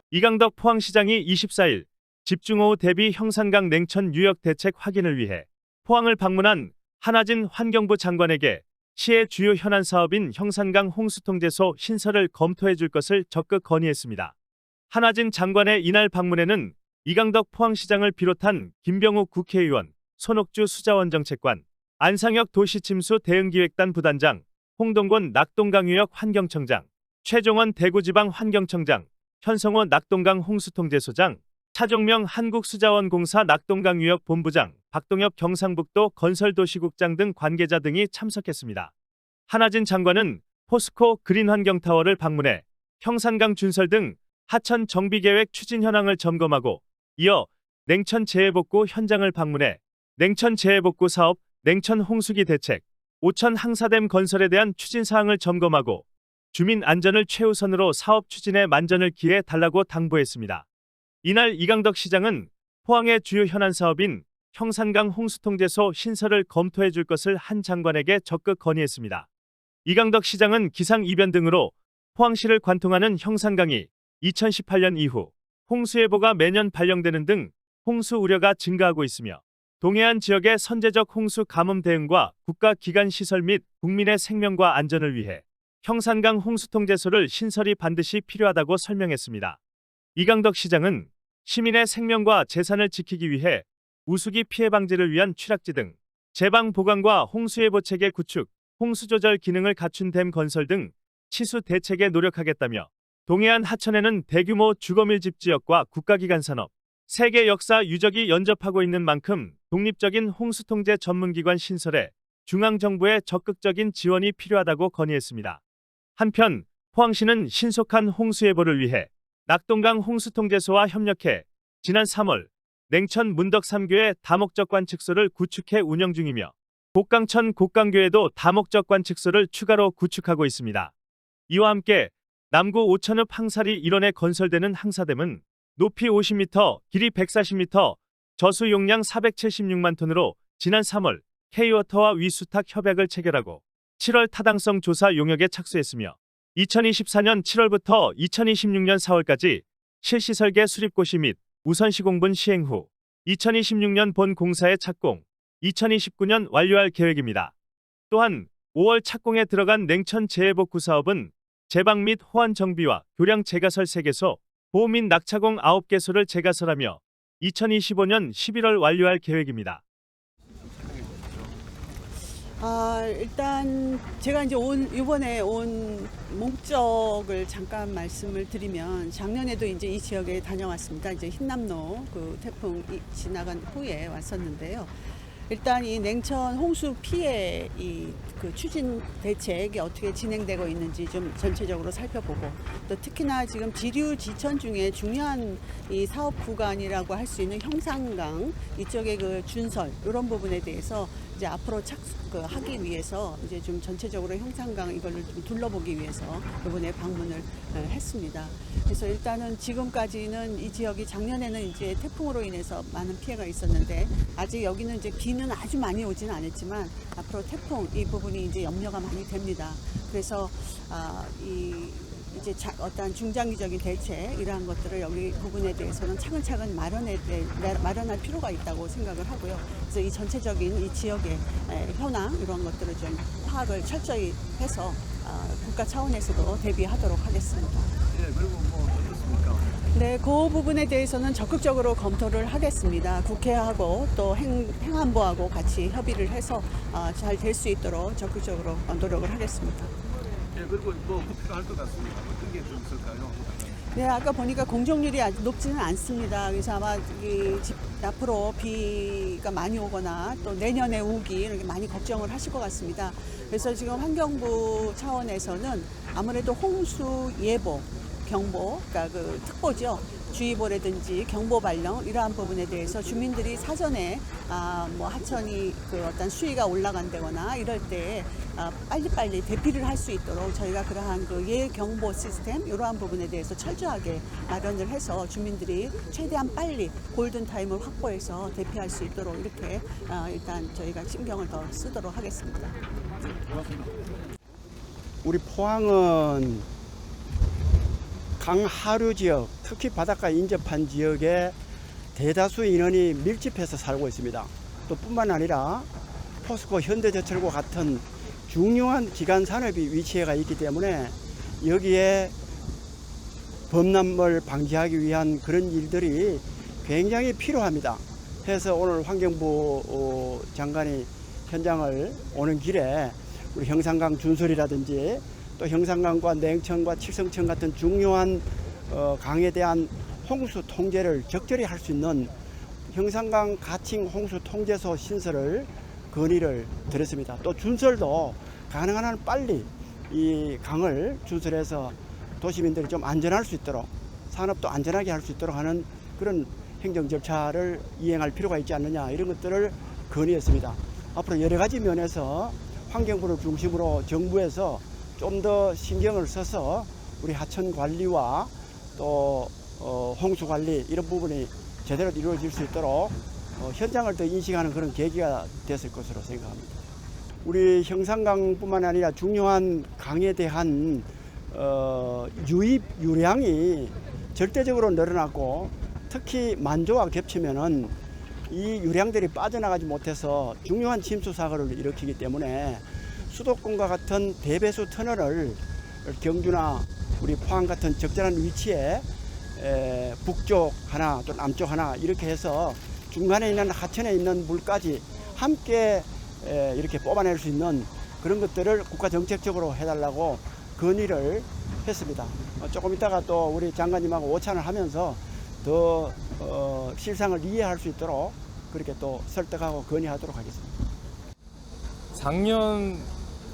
이강덕 포항시장이 24일 집중호우 대비 형산강 냉천 유역 대책 확인을 위해 포항을 방문한 한하진 환경부 장관에게 시의 주요 현안 사업인 형산강 홍수통제소 신설을 검토해 줄 것을 적극 건의했습니다. 한하진 장관의 이날 방문에는 이강덕 포항시장을 비롯한 김병욱 국회의원, 손옥주 수자원정책관, 안상혁 도시침수 대응기획단 부단장, 홍동권 낙동강유역 환경청장, 최종원 대구지방 환경청장, 현성호 낙동강 홍수통제소장, 차종명 한국수자원공사 낙동강유역 본부장, 박동엽 경상북도 건설도시국장 등 관계자 등이 참석했습니다. 한하진 장관은 포스코 그린환경타워를 방문해 형산강 준설 등 하천 정비계획 추진 현황을 점검하고 이어 냉천 재해복구 현장을 방문해 냉천 재해복구 사업, 냉천 홍수기 대책, 오천 항사댐 건설에 대한 추진 사항을 점검하고 주민 안전을 최우선으로 사업 추진에 만전을 기해 달라고 당부했습니다. 이날 이강덕 시장은 포항의 주요 현안 사업인 형산강 홍수통제소 신설을 검토해 줄 것을 한 장관에게 적극 건의했습니다. 이강덕 시장은 기상 이변 등으로 포항시를 관통하는 형산강이 2018년 이후 홍수예보가 매년 발령되는 등 홍수 우려가 증가하고 있으며 동해안 지역의 선제적 홍수 가뭄 대응과 국가기관 시설 및 국민의 생명과 안전을 위해 형산강 홍수통제소를 신설이 반드시 필요하다고 설명했습니다. 이강덕 시장은 시민의 생명과 재산을 지키기 위해 우수기 피해 방지를 위한 취락지 등 제방 보강과 홍수예보 체계 구축, 홍수조절 기능을 갖춘 댐 건설 등 치수 대책에 노력하겠다며 동해안 하천에는 대규모 주거밀집 지역과 국가기관 산업, 세계 역사 유적이 연접하고 있는 만큼 독립적인 홍수통제 전문기관 신설에 중앙정부의 적극적인 지원이 필요하다고 건의했습니다. 한편 포항시는 신속한 홍수예보를 위해 낙동강 홍수통제소와 협력해 지난 3월 냉천 문덕 3교의 다목적 관측소를 구축해 운영 중이며 곡강천 곡강교에도 다목적 관측소를 추가로 구축하고 있습니다. 이와 함께 남구 오천읍 항사리 일원에 건설되는 항사댐은 높이 50m, 길이 140m, 저수 용량 476만 톤으로 지난 3월 K워터와 위수탁 협약을 체결하고 7월 타당성 조사 용역에 착수했으며 2024년 7월부터 2026년 4월까지 실시 설계 수립 고시 및 우선 시공분 시행 후 2026년 본 공사에 착공, 2029년 완료할 계획입니다. 또한 5월 착공에 들어간 냉천 재해복구 사업은 제방 및 호환 정비와 교량 재가설 3개소, 보호 및 낙차공 9개소를 재가설하며 2025년 11월 완료할 계획입니다. 일단 제가 이제 이번에 온 목적을 잠깐 말씀을 드리면 작년에도 이제 이 지역에 다녀왔습니다. 이제 흰남노 그 태풍이 지나간 후에 왔었는데요. 일단 이 냉천 홍수 피해 그 추진 대책이 어떻게 진행되고 있는지 좀 전체적으로 살펴보고 또 특히나 지금 지류 지천 중에 중요한 이 사업 구간이라고 할 수 있는 형산강 이쪽의 그 준설 이런 부분에 대해서 이제 앞으로 하기 위해서 이제 좀 전체적으로 형산강 이거를 좀 둘러보기 위해서 이번에 방문을 했습니다. 그래서 일단은 지금까지는 이 지역이 작년에는 이제 태풍으로 인해서 많은 피해가 있었는데 아직 여기는 이제 비는 아주 많이 오지는 않았지만 앞으로 태풍 이 부분이 이제 염려가 많이 됩니다. 그래서 이제 어떤 중장기적인 대책 이러한 것들을 여기 부분에 대해서는 차근차근 마련할 필요가 있다고 생각을 하고요. 그래서 이 전체적인 이 지역의 현황 이런 것들을 좀 파악을 철저히 해서 국가 차원에서도 대비하도록 하겠습니다. 네, 그리고 뭐 어떻습니까? 네, 그 부분에 대해서는 적극적으로 검토를 하겠습니다. 국회하고 또 행안부하고 같이 협의를 해서 잘 될 수 있도록 적극적으로 노력을 하겠습니다. 네, 그리고 뭐 필요할 것 같습니다. 어떤 게 좀 있을까요? 네, 아까 보니까 공정률이 아주 높지는 않습니다. 그래서 아마 앞으로 비가 많이 오거나 또 내년에 우기 이렇게 많이 걱정을 하실 것 같습니다. 그래서 지금 환경부 차원에서는 아무래도 홍수 예보, 경보, 그러니까 그 특보죠. 주의보라든지 경보 발령 이러한 부분에 대해서 주민들이 사전에 뭐 하천이 그 어떤 수위가 올라간다거나 이럴 때 빨리빨리 대피를 할 수 있도록 저희가 그러한 그 예경보 시스템 이러한 부분에 대해서 철저하게 마련을 해서 주민들이 최대한 빨리 골든 타임을 확보해서 대피할 수 있도록 이렇게 일단 저희가 신경을 더 쓰도록 하겠습니다. 우리 포항은 강하류 지역, 특히 바닷가 인접한 지역에 대다수 인원이 밀집해서 살고 있습니다. 또 뿐만 아니라 포스코, 현대제철과 같은 중요한 기간 산업이 위치해가 있기 때문에 여기에 범람을 방지하기 위한 그런 일들이 굉장히 필요합니다. 해서 오늘 환경부 장관이 현장을 오는 길에 우리 형산강 준설이라든지 또 형산강과 냉천과 칠성천 같은 중요한 강에 대한 홍수 통제를 적절히 할 수 있는 형산강 가칭 홍수 통제소 신설을 건의를 드렸습니다. 또 준설도 가능한 한 빨리 이 강을 준설해서 도시민들이 좀 안전할 수 있도록, 산업도 안전하게 할 수 있도록 하는 그런 행정 절차를 이행할 필요가 있지 않느냐, 이런 것들을 건의했습니다. 앞으로 여러 가지 면에서 환경부를 중심으로 정부에서 좀 더 신경을 써서 우리 하천 관리와 또 홍수 관리 이런 부분이 제대로 이루어질 수 있도록 현장을 더 인식하는 그런 계기가 됐을 것으로 생각합니다. 우리 형산강뿐만 아니라 중요한 강에 대한 유입 유량이 절대적으로 늘어났고, 특히 만조와 겹치면은 이 유량들이 빠져나가지 못해서 중요한 침수 사고를 일으키기 때문에 수도권과 같은 대배수 터널을 경주나 우리 포항 같은 적절한 위치에 북쪽 하나 또 남쪽 하나 이렇게 해서 중간에 있는 하천에 있는 물까지 함께 이렇게 뽑아낼 수 있는 그런 것들을 국가 정책적으로 해달라고 건의를 했습니다. 조금 있다가 또 우리 장관님하고 오찬을 하면서 더 실상을 이해할 수 있도록 그렇게 또 설득하고 건의하도록 하겠습니다. 작년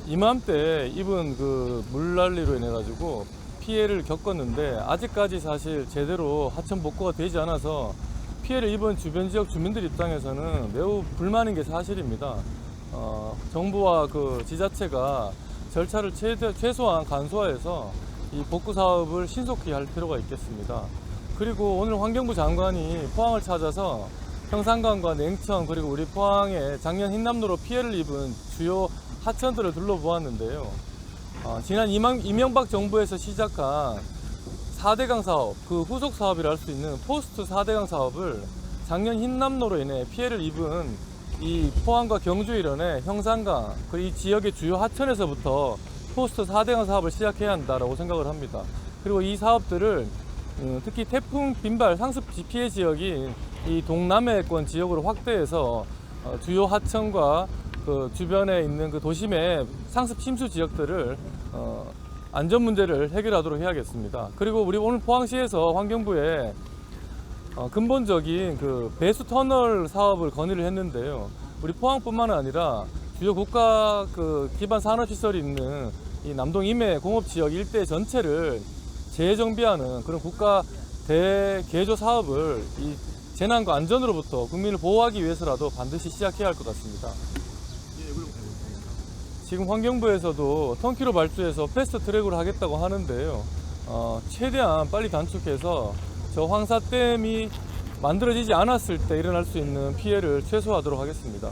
이맘때 입은 그 물난리로 인해 가지고 피해를 겪었는데 아직까지 사실 제대로 하천 복구가 되지 않아서 피해를 입은 주변 지역 주민들 입장에서는 매우 불만인 게 사실입니다. 정부와 그 지자체가 절차를 최소한 간소화해서 이 복구 사업을 신속히 할 필요가 있겠습니다. 그리고 오늘 환경부 장관이 포항을 찾아서 형산강과 냉천 그리고 우리 포항에 작년 흰남노로 피해를 입은 주요 하천들을 둘러보았는데요. 지난 이명박 정부에서 시작한 4대강 사업, 그 후속 사업이라 할 수 있는 포스트 4대강 사업을 작년 흰남노로 인해 피해를 입은 이 포항과 경주 일원의 형산강 그리고 이 지역의 주요 하천에서부터 포스트 4대강 사업을 시작해야 한다라고 생각을 합니다. 그리고 이 사업들을 특히 태풍 빈발 상습 피해 지역인 이 동남해권 지역으로 확대해서 주요 하천과 그 주변에 있는 그 도심의 상습 침수 지역들을 안전 문제를 해결하도록 해야겠습니다. 그리고 우리 오늘 포항시에서 환경부에 근본적인 그 배수 터널 사업을 건의를 했는데요. 우리 포항뿐만 아니라 주요 국가 그 기반 산업 시설이 있는 이 남동 임해 공업 지역 일대 전체를 재정비하는 그런 국가 대개조 사업을 이 재난과 안전으로부터 국민을 보호하기 위해서라도 반드시 시작해야 할 것 같습니다. 지금 환경부에서도 턴키로 발주해서 패스트 트랙으로 하겠다고 하는데요. 최대한 빨리 단축해서 저 황사댐이 만들어지지 않았을 때 일어날 수 있는 피해를 최소화하도록 하겠습니다.